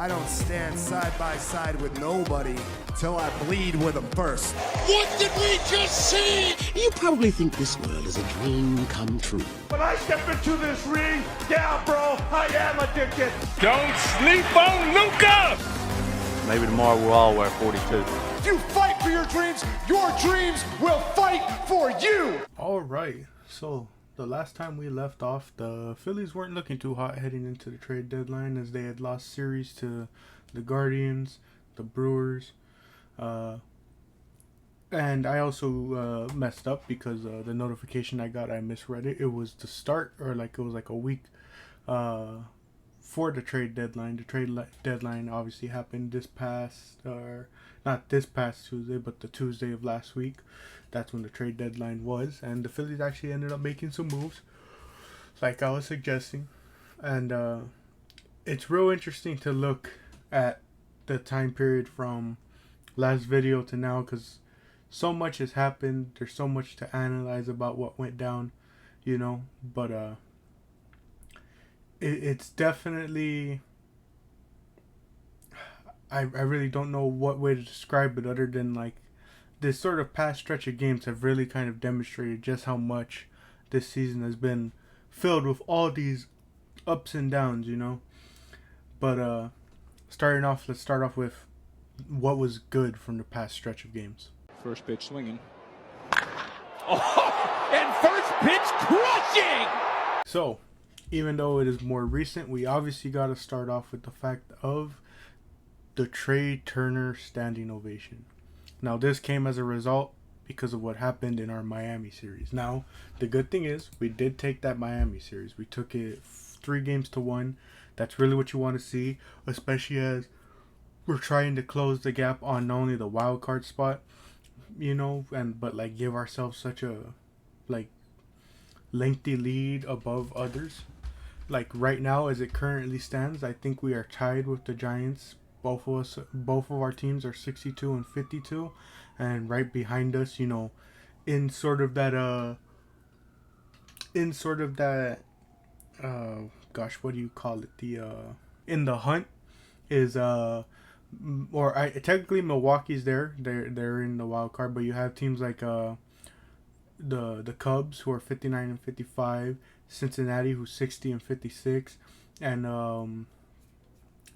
I don't stand side by side with nobody till I bleed with them first. What did we just see? You probably think this world is a dream come true. When I step into this ring, yeah, bro, I am addicted. Don't sleep on Luca! Maybe tomorrow we'll all wear 42. If you fight for your dreams will fight for you. All right, so the last time we left off, the Phillies weren't looking too hot heading into the trade deadline, as they had lost series to the Guardians, the Brewers, and I also messed up because the notification I got, I misread it. It was the start, or it was like a week for the trade deadline. The trade deadline obviously happened not this past Tuesday, but the Tuesday of last week. That's when the trade deadline was, and the Phillies actually ended up making some moves, like I was suggesting. And it's real interesting to look at the time period from last video to now, because so much has happened. There's so much to analyze about what went down, but it's definitely, I really don't know what way to describe it other than like this sort of past stretch of games have really kind of demonstrated just how much this season has been filled with all these ups and downs, But let's start off with what was good from the past stretch of games. First pitch swinging. Oh, and first pitch crushing! So, even though it is more recent, we obviously got to start off with the fact of the Trey Turner standing ovation. Now, this came as a result because of what happened in our Miami series. Now, the good thing is we did take that Miami series. We took it 3-1. That's really what you want to see, especially as we're trying to close the gap on not only the wild card spot, but give ourselves such a lengthy lead above others. Like right now, as it currently stands, I think we are tied with the Giants. Both of our teams are 62 and 52, and right behind us, in sort of that what do you call it? In the hunt is technically Milwaukee's there. They're in the wild card, but you have teams like the Cubs, who are 59 and 55, Cincinnati, who's 60 and 56, and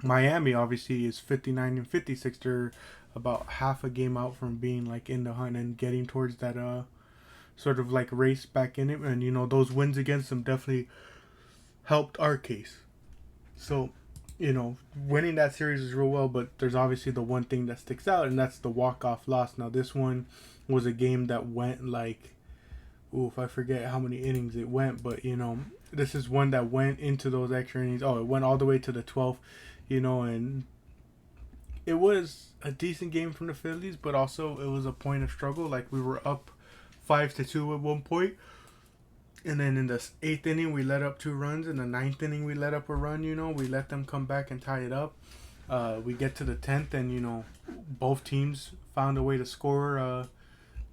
Miami obviously is 59 and 56. They're about half a game out from being in the hunt and getting towards that sort of race back in it. And those wins against them definitely helped our case. So winning that series is real well, but there's obviously the one thing that sticks out, and that's the walk-off loss. Now, this one was a game that went I forget how many innings it went, but this is one that went into those extra innings. It went all the way to the 12th. And it was a decent game from the Phillies, but also it was a point of struggle. We were up 5-2 at one point, and then in the 8th inning we let up 2 runs. In the 9th inning we let up a run. We let them come back and tie it up. We get to the 10th, and both teams found a way to score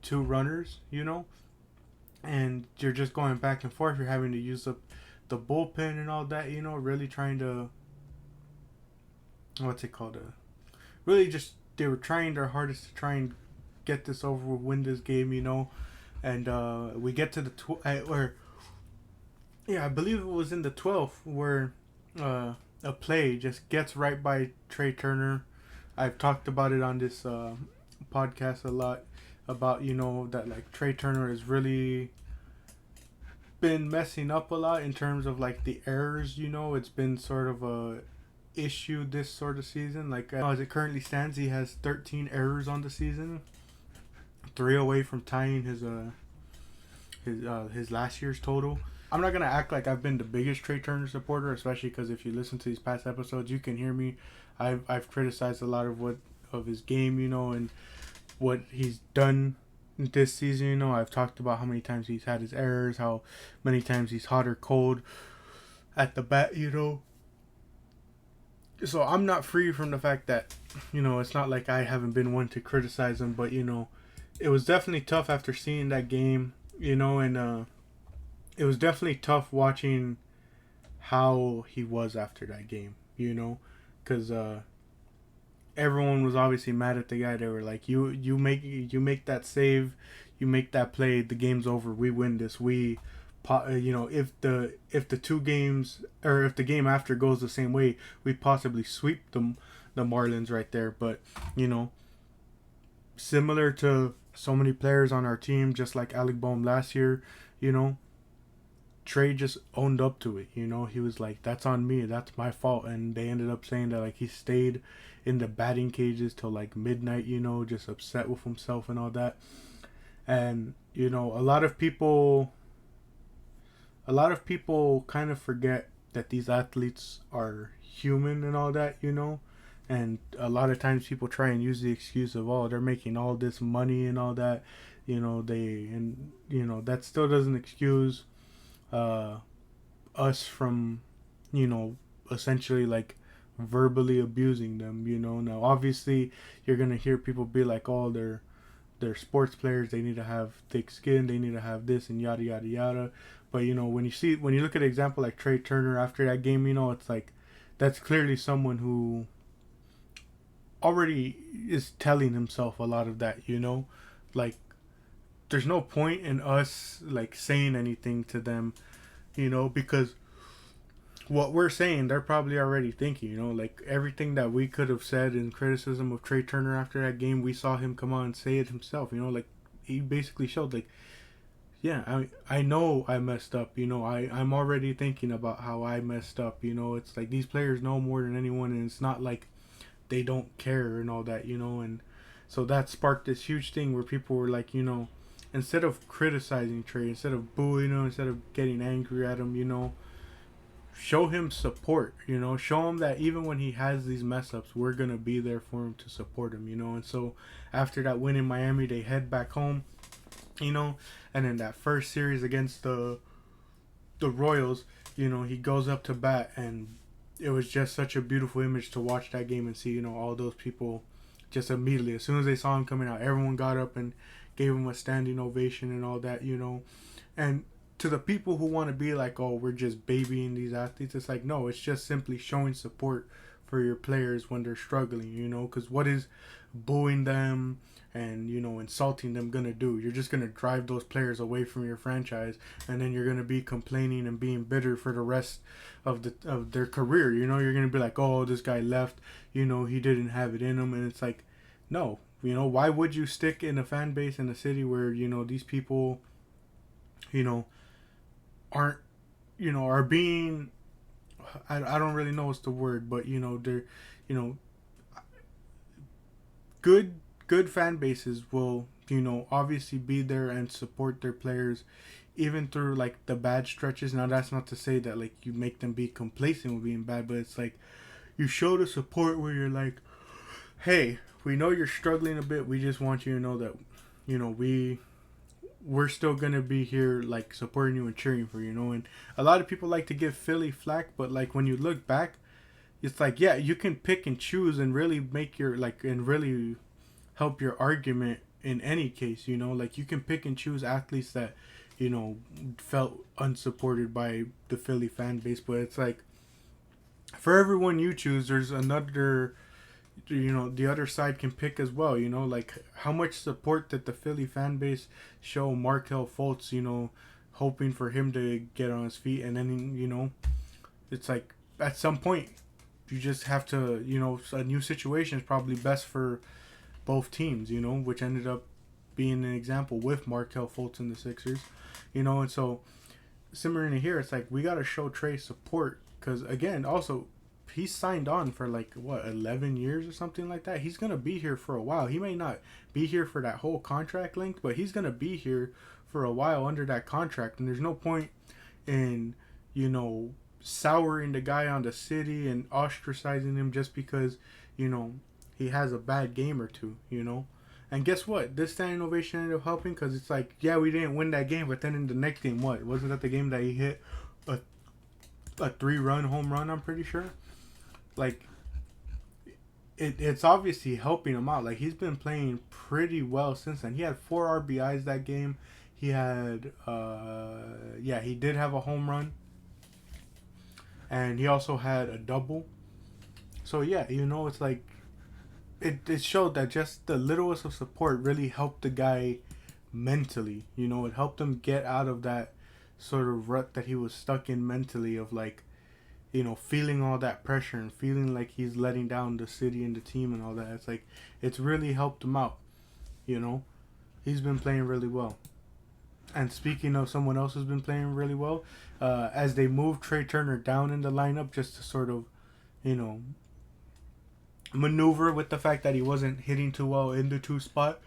2 runners. And you're just going back and forth. You're having to use up the bullpen and all that. Really trying to. What's it called? Really just, they were trying their hardest to try and get this over with, win this game, and we get to the I believe it was in the 12th where a play just gets right by Trey Turner. I've talked about it on this podcast a lot about that Trey Turner has really been messing up a lot in terms of the errors. It's been sort of a issue this sort of season. As it currently stands, he has 13 errors on the season, 3 away from tying his last year's total. I'm not gonna act like I've been the biggest Trey Turner supporter, especially because if you listen to these past episodes, you can hear me. I've criticized a lot of his game, and what he's done this season. I've talked about how many times he's had his errors, how many times he's hot or cold at the bat, So I'm not free from the fact that, it's not like I haven't been one to criticize him, but, it was definitely tough after seeing that game, and it was definitely tough watching how he was after that game, because everyone was obviously mad at the guy. They were like, you make that save, you make that play, the game's over. We win this. If the two games, or if the game after goes the same way, we possibly sweep the Marlins right there. But similar to so many players on our team, just like Alec Bohm last year, Trey just owned up to it. He was like, that's on me, that's my fault. And they ended up saying that like he stayed in the batting cages till like midnight, just upset with himself and all that. And a lot of people kind of forget that these athletes are human and all that, and a lot of times people try and use the excuse of, oh, they're making all this money and all that, that still doesn't excuse us from essentially like verbally abusing them. Now obviously you're gonna hear people be like, oh, they're sports players, they need to have thick skin, they need to have this and yada yada yada. But when you look at an example like Trey Turner after that game, it's like that's clearly someone who already is telling himself a lot of that. Like there's no point in us like saying anything to them, because what we're saying they're probably already thinking. Like everything that we could have said in criticism of Trey Turner after that game, we saw him come on and say it himself. Like he basically showed like, yeah, I know I messed up. I'm already thinking about how I messed up. It's like these players know more than anyone, and it's not like they don't care and all that. And so that sparked this huge thing where people were like, instead of criticizing Trey, instead of booing him, instead of getting angry at him, show him support. Show him that even when he has these mess ups, we're gonna be there for him to support him. And so after that win in Miami, they head back home. And in that first series against the Royals, he goes up to bat, and it was just such a beautiful image to watch that game and see, all those people just immediately, as soon as they saw him coming out, everyone got up and gave him a standing ovation and all that. And to the people who want to be like, oh, we're just babying these athletes, it's like, no, it's just simply showing support for your players when they're struggling, because what is booing them and insulting them gonna do? You're just gonna drive those players away from your franchise, and then you're gonna be complaining and being bitter for the rest of their career. You're gonna be like, oh, this guy left, he didn't have it in him. And it's like, no, why would you stick in a fan base in a city where these people aren't are being, I don't really know what's the word, but they're good fan bases will obviously be there and support their players even through like the bad stretches. Now that's not to say that like you make them be complacent with being bad, but it's like you show the support where you're like, hey, we know you're struggling a bit, we just want you to know that we're still gonna be here like supporting you and cheering for you. And a lot of people like to give Philly flack, but like when you look back, it's like, yeah, you can pick and choose and really make your and really help your argument in any case. Like you can pick and choose athletes that felt unsupported by the Philly fan base, but it's like for everyone you choose, there's another, the other side can pick as well. Like how much support did the Philly fan base show Markelle Fultz, hoping for him to get on his feet, and then it's like at some point you just have to, a new situation is probably best for both teams, which ended up being an example with Markelle Fultz and the Sixers, and so similar to here, it's like we got to show Trey support, because again, also he signed on for like 11 years or something like that. He's gonna be here for a while. He may not be here for that whole contract length, but he's gonna be here for a while under that contract, and there's no point in souring the guy on the city and ostracizing him just because he has a bad game or two. And guess what? This standing ovation ended up helping, because it's like, yeah, we didn't win that game, but then in the next game, wasn't that the game that he hit a 3-run home run, I'm pretty sure? Like, it's obviously helping him out. Like, he's been playing pretty well since then. He had 4 RBIs that game. He had, he did have a home run. And he also had a double. So yeah, it's like it showed that just the littlest of support really helped the guy mentally. It helped him get out of that sort of rut that he was stuck in mentally of like, feeling all that pressure and feeling like he's letting down the city and the team and all that. It's like it's really helped him out. He's been playing really well. And speaking of someone else who's been playing really well, as they moved Trey Turner down in the lineup just to sort of, you know, maneuver with the fact that he wasn't hitting too well in the 2 spot,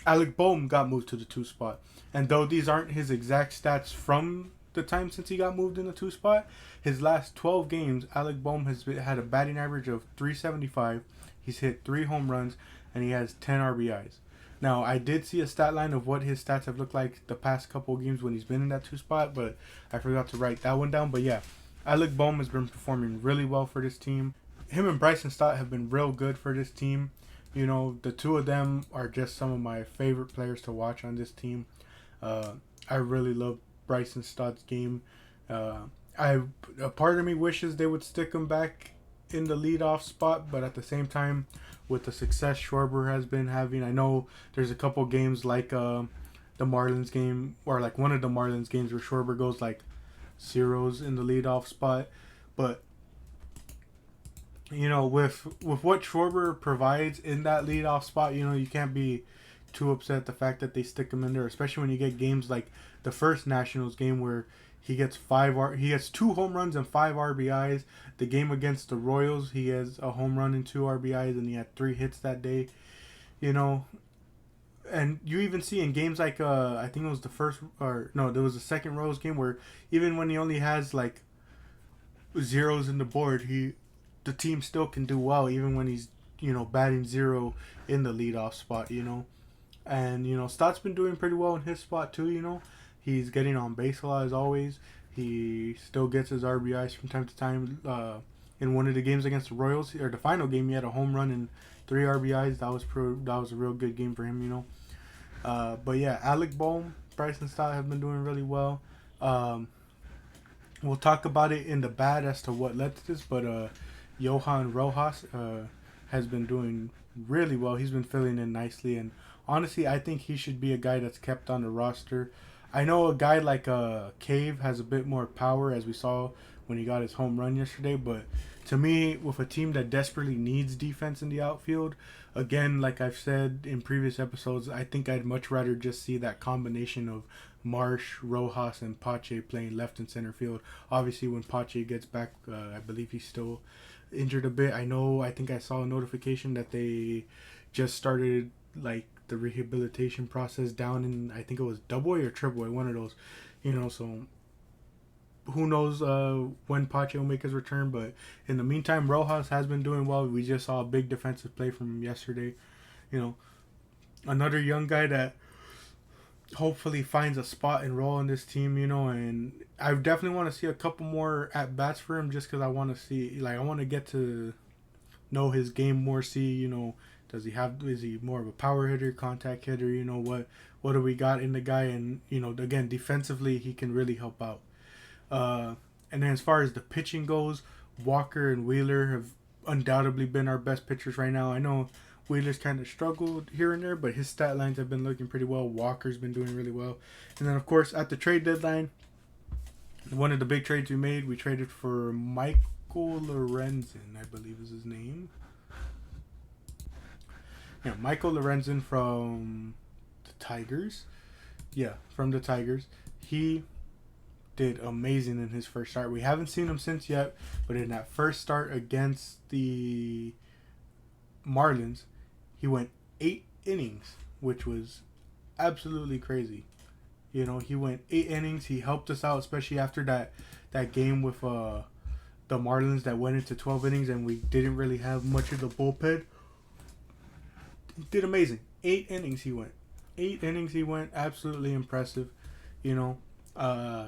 Alec Bohm got moved to the 2 spot. And though these aren't his exact stats from the time since he got moved in the 2 spot, his last 12 games, Alec Bohm has had a batting average of .375. He's hit 3 home runs, and he has 10 RBIs. Now, I did see a stat line of what his stats have looked like the past couple of games when he's been in that 2 spot, but I forgot to write that one down. But yeah, Alec Bohm has been performing really well for this team. Him and Bryson Stott have been real good for this team. You know, the two of them are just some of my favorite players to watch on this team. I really love Bryson Stott's game. A part of me wishes they would stick him back in the leadoff spot, but at the same time, with the success Schwarber has been having, I know there's a couple games like the Marlins game, or like one of the Marlins games where Schwarber goes like zeros in the leadoff spot, but you know, with what Schwarber provides in that leadoff spot, you know, you can't be too upset at the fact that they stick him in there, especially when you get games like the first Nationals game where he gets 2 home runs and 5 RBIs. The game against the Royals, he has a home run and 2 RBIs, and he had 3 hits that day. You know, and you even see in games like I think it was there was the second Royals game where even when he only has like zeros in the board, the team still can do well even when he's, you know, batting 0 in the leadoff spot, you know. And, you know, Stott's been doing pretty well in his spot too, you know. He's getting on base a lot as always. He still gets his RBIs from time to time. In one of the games against the Royals, or the final game, he had a home run and 3 RBIs. That was a real good game for him, you know. But yeah, Alec Bohm, Bryson Stott have been doing really well. We'll talk about it in the bad as to what led to this, but Johan Rojas has been doing really well. He's been filling in nicely, and honestly, I think he should be a guy that's kept on the roster. I know a guy like Cave has a bit more power, as we saw when he got his home run yesterday, but to me, with a team that desperately needs defense in the outfield, again, like I've said in previous episodes, I think I'd much rather just see that combination of Marsh, Rojas, and Pache playing left and center field. Obviously, when Pache gets back, I believe he's still injured a bit. I think I saw a notification that they just started like the rehabilitation process down in, I think it was Double-A or Triple-A, one of those, you know. So who knows when Pache will make his return, but in the meantime, Rojas has been doing well. We just saw a big defensive play from him yesterday. You know, another young guy that hopefully finds a spot and role in this team, you know, and I definitely want to see a couple more at bats for him, just because I want to see, like, I want to get to know his game more, see, you know, is he more of a power hitter, contact hitter, you know, what do we got in the guy, and, you know, again, defensively, he can really help out. And then as far as the pitching goes, Walker and Wheeler have undoubtedly been our best pitchers right now. I know Wheeler's kind of struggled here and there, but his stat lines have been looking pretty well. Walker's been doing really well. And then, of course, at the trade deadline, one of the big trades we made, we traded for Michael Lorenzen, I believe is his name. Yeah, Michael Lorenzen from the Tigers. Yeah, from the Tigers. He did amazing in his first start. We haven't seen him since yet, but in that first start against the Marlins, he went 8 innings, which was absolutely crazy. You know, he went 8 innings. He helped us out, especially after that game with the Marlins that went into 12 innings and we didn't really have much of the bullpen. He did amazing. 8 innings he went. 8 innings he went. Absolutely impressive. You know,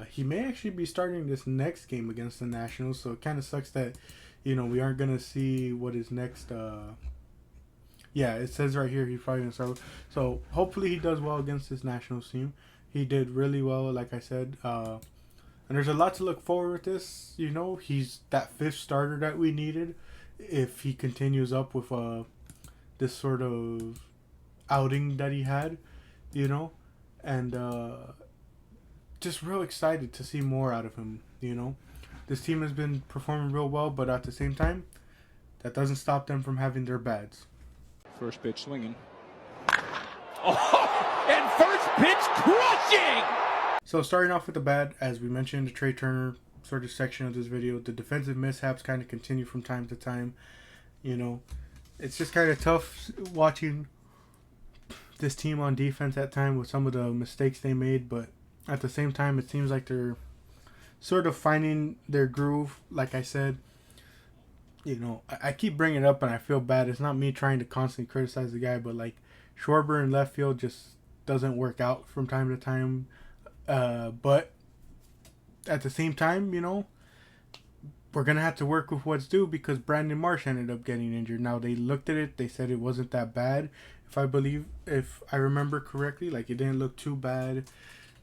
he may actually be starting this next game against the Nationals, so it kind of sucks that, you know, we aren't going to see what his next... Yeah, it says right here he's probably going to start. So hopefully he does well against this Nationals team. He did really well, like I said. And there's a lot to look forward with this. You know, he's that 5th starter that we needed. if he continues up with this sort of outing that he had, you know, and just real excited to see more out of him, you know. This team has been performing real well, but at the same time, that doesn't stop them from having their bads. First pitch swinging. Oh, and first pitch crushing! So starting off with the bad, as we mentioned in the Trey Turner sort of section of this video, the defensive mishaps kind of continue from time to time. You know, it's just kind of tough watching this team on defense at times with some of the mistakes they made, but at the same time, it seems like they're sort of finding their groove. Like I said, you know, I keep bringing it up and I feel bad. It's not me trying to constantly criticize the guy, but like Schwarber in left field just doesn't work out from time to time. But at the same time, you know, we're going to have to work with what's due because Brandon Marsh ended up getting injured. Now, they looked at it. They said it wasn't that bad. If I remember correctly, like it didn't look too bad.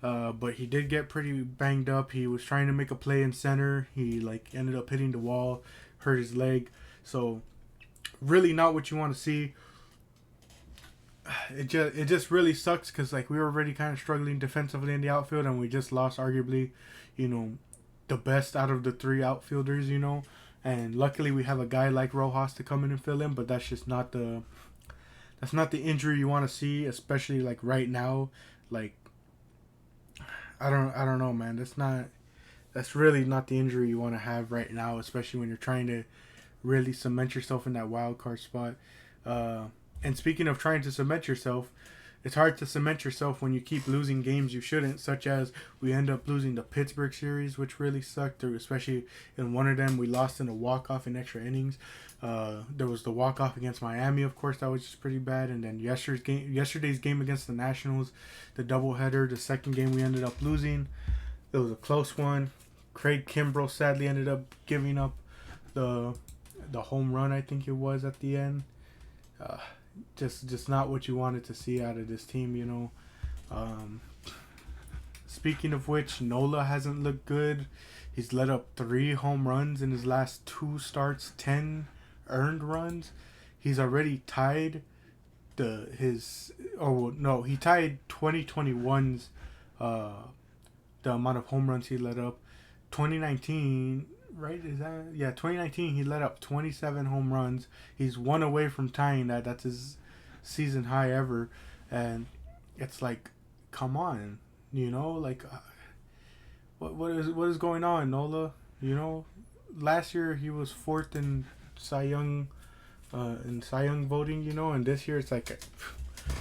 But he did get pretty banged up. He was trying to make a play in center. He like ended up hitting the wall, hurt his leg. So really not what you want to see. It just really sucks because like we were already kind of struggling defensively in the outfield, and we just lost arguably, you know, the best out of the three outfielders, you know. And luckily we have a guy like Rojas to come in and fill in, but that's just not the injury you want to see, especially like right now. Like I don't know, man. That's really not the injury you want to have right now, especially when you're trying to really cement yourself in that wild card spot. And speaking of trying to cement yourself, it's hard to cement yourself when you keep losing games you shouldn't, such as we end up losing the Pittsburgh series, which really sucked, especially in one of them. We lost in a walk-off in extra innings. There was the walk-off against Miami, of course, that was just pretty bad. And then yesterday's game against the Nationals, the doubleheader, the second game we ended up losing. It was a close one. Craig Kimbrell sadly ended up giving up the home run, I think it was, at the end. Just not what you wanted to see out of this team, you know. Speaking of which, Nola hasn't looked good. He's let up 3 home runs in his last 2 starts, 10 earned runs. He's already tied he tied 2021's the amount of home runs he let up. 2019, right? 2019 he let up 27 home runs. He's 1 away from tying that. That's his season high ever. And it's like, come on, you know, like what is going on, Nola? You know, last year he was 4th in Cy Young voting, you know, and this year it's like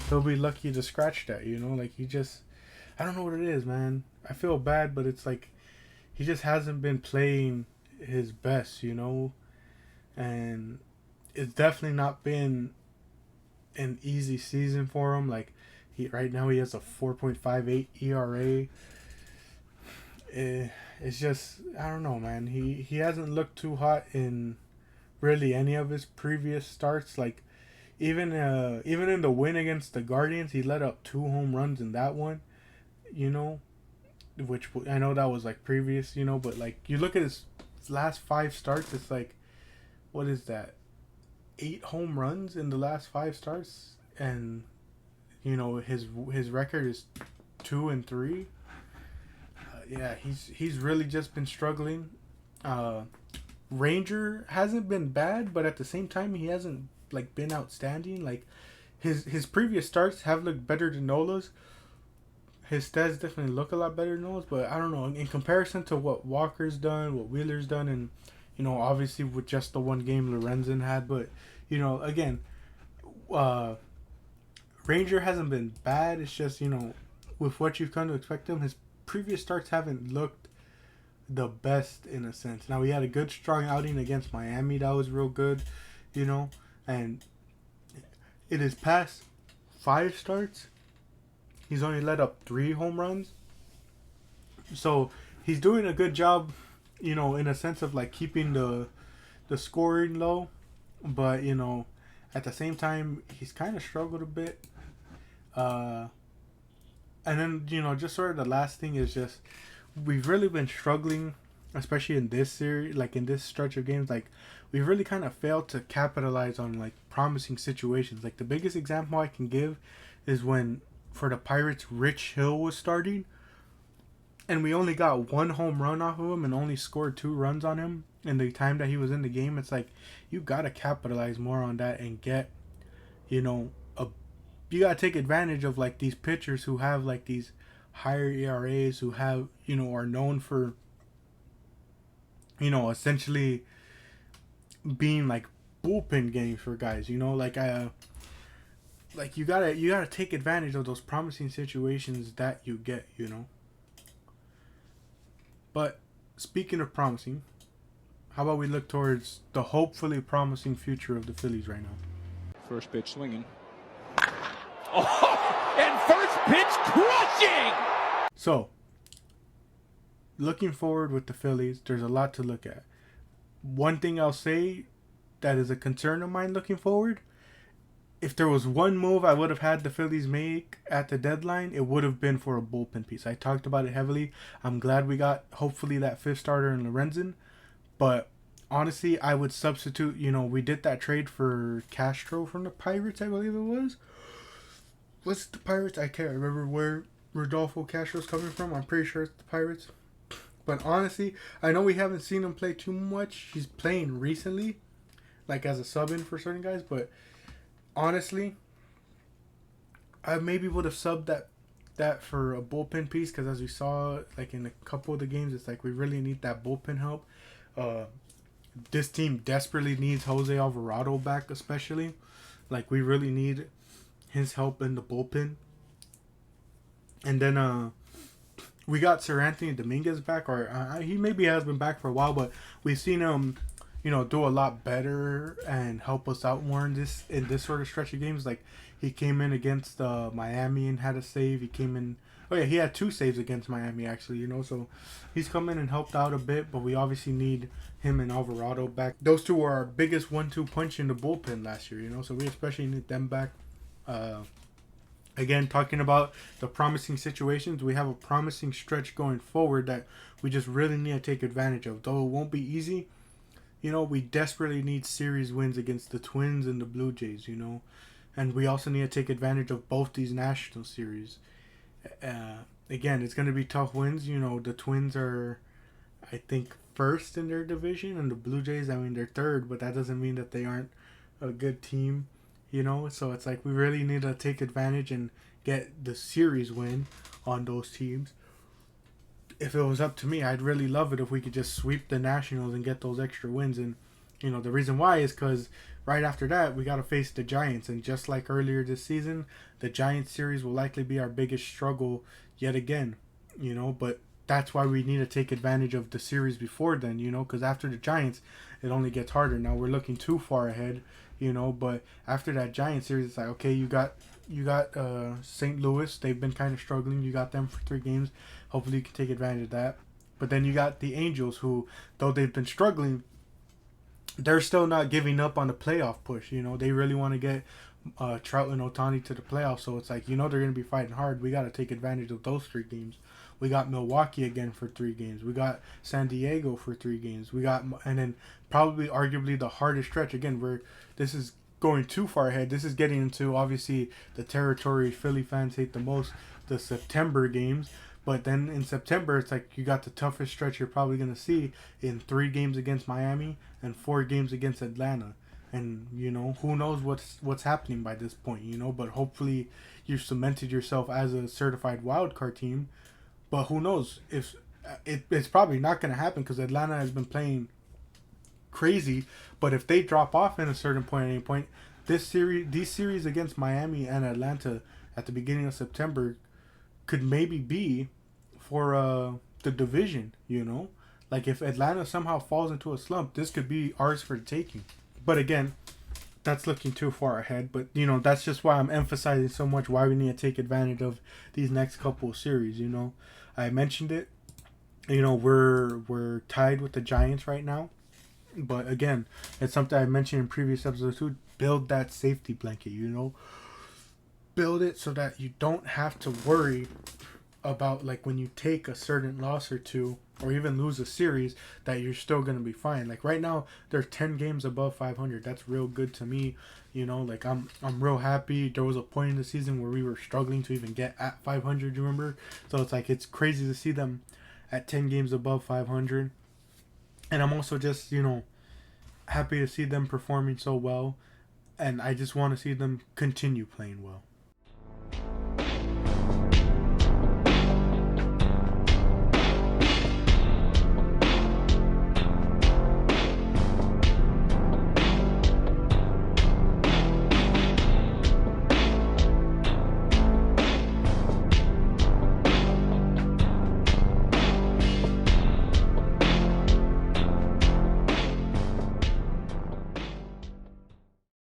he'll be lucky to scratch that, you know. Like I don't know what it is, man. I feel bad, but it's like he just hasn't been playing his best, you know, and it's definitely not been an easy season for him. Like right now he has a 4.58 ERA. It's just, I don't know, man. He hasn't looked too hot in really any of his previous starts. Like even in the win against the Guardians, he let up 2 home runs in that one, you know, which I know that was like previous, you know, but like you look at his last 5 starts, it's like, what is that, 8 home runs in the last 5 starts, and you know his record is 2-3. Yeah, he's really just been struggling. Ranger hasn't been bad, but at the same time he hasn't like been outstanding. Like his previous starts have looked better than Nola's. His stats definitely look a lot better than Nola's, but I don't know, in comparison to what Walker's done, what Wheeler's done, and you know, obviously with just the 1 game Lorenzen had, but you know, again, Ranger hasn't been bad. It's just, you know, with what you've come to expect him, his previous starts haven't looked the best in a sense. Now, he had a good, strong outing against Miami. That was real good, you know. And in his past 5 starts, he's only let up 3 home runs. So, he's doing a good job, you know, in a sense of, like, keeping the scoring low. But, you know, at the same time, he's kind of struggled a bit. And then, you know, just sort of the last thing is just, we've really been struggling especially in this series, like in this stretch of games, like we've really kind of failed to capitalize on like promising situations. Like the biggest example I can give is when for the Pirates, Rich Hill was starting, and we only got one home run off of him and only scored 2 runs on him in the time that he was in the game. It's like you gotta capitalize more on that and get, you know, you gotta take advantage of like these pitchers who have like these higher ERAs, who have, you know, are known for, you know, essentially being like bullpen games for guys, you know, like you gotta take advantage of those promising situations that you get, you know. But speaking of promising, how about we look towards the hopefully promising future of the Phillies right now? First pitch swinging. Oh, and first pitch crushing! So, looking forward with the Phillies, there's a lot to look at. One thing I'll say that is a concern of mine looking forward, if there was one move I would have had the Phillies make at the deadline, it would have been for a bullpen piece. I talked about it heavily. I'm glad we got, hopefully, that 5th starter in Lorenzen. But honestly, I would substitute, you know, we did that trade for Castro from the Pirates, I believe it was. What's the Pirates? I can't remember where Rodolfo Castro's coming from. I'm pretty sure it's the Pirates. But honestly, I know we haven't seen him play too much. He's playing recently, like as a sub-in for certain guys. But honestly, I maybe would have subbed that for a bullpen piece, because as we saw, like in a couple of the games, it's like we really need that bullpen help. This team desperately needs Jose Alvarado back, especially. Like we really need his help in the bullpen. And then we got Sir Anthony Dominguez back, or he maybe has been back for a while, but we've seen him, you know, do a lot better and help us out more in this sort of stretch of games. Like he came in against Miami and had a save. He came in. Oh yeah, he had 2 saves against Miami actually. You know, so he's come in and helped out a bit. But we obviously need him and Alvarado back. Those 2 were our biggest 1-2 punch in the bullpen last year. You know, so we especially need them back. Again, talking about the promising situations, we have a promising stretch going forward that we just really need to take advantage of. Though it won't be easy, you know, we desperately need series wins against the Twins and the Blue Jays, you know. And we also need to take advantage of both these national series. Again, it's going to be tough wins. You know, the Twins are, I think, 1st in their division, and the Blue Jays, I mean, they're 3rd, but that doesn't mean that they aren't a good team. You know, so it's like we really need to take advantage and get the series win on those teams. If it was up to me, I'd really love it if we could just sweep the Nationals and get those extra wins. And, you know, the reason why is because right after that, we got to face the Giants. And just like earlier this season, the Giants series will likely be our biggest struggle yet again, you know. But that's why we need to take advantage of the series before then, you know, because after the Giants, it only gets harder. Now we're looking too far ahead, you know, but after that Giants series, it's like, okay, you got St. Louis. They've been kind of struggling. You got them for 3 games. Hopefully you can take advantage of that. But then you got the Angels, who, though they've been struggling, they're still not giving up on the playoff push. You know, they really want to get Trout and Ohtani to the playoffs. So it's like, you know, they're going to be fighting hard. We got to take advantage of those 3 games. We got Milwaukee again for 3 games. We got San Diego for 3 games. We got, and then probably arguably the hardest stretch again, where this is going too far ahead. This is getting into obviously the territory Philly fans hate the most, the September games. But then in September, it's like you got the toughest stretch you're probably going to see in 3 games against Miami and 4 games against Atlanta. And, you know, who knows what's happening by this point, you know. But hopefully you've cemented yourself as a certified wild card team. But who knows? If it's probably not going to happen because Atlanta has been playing crazy. But if they drop off in a certain point at any point, these series against Miami and Atlanta at the beginning of September could maybe be for the division, you know? Like if Atlanta somehow falls into a slump, this could be ours for the taking. But again, that's looking too far ahead. But, you know, that's just why I'm emphasizing so much why we need to take advantage of these next couple of series, you know? I mentioned it. You know, we're tied with the Giants right now. But again, it's something I mentioned in previous episodes too. Build that safety blanket, you know? Build it so that you don't have to worry about, like, when you take a certain loss or 2, or even lose a series, that you're still going to be fine. Like right now, they're 10 games above 500. That's real good to me. You know, like I'm real happy. There was a point in the season where we were struggling to even get at 500, you remember? So it's like, it's crazy to see them at 10 games above 500. And I'm also just, you know, happy to see them performing so well. And I just want to see them continue playing well.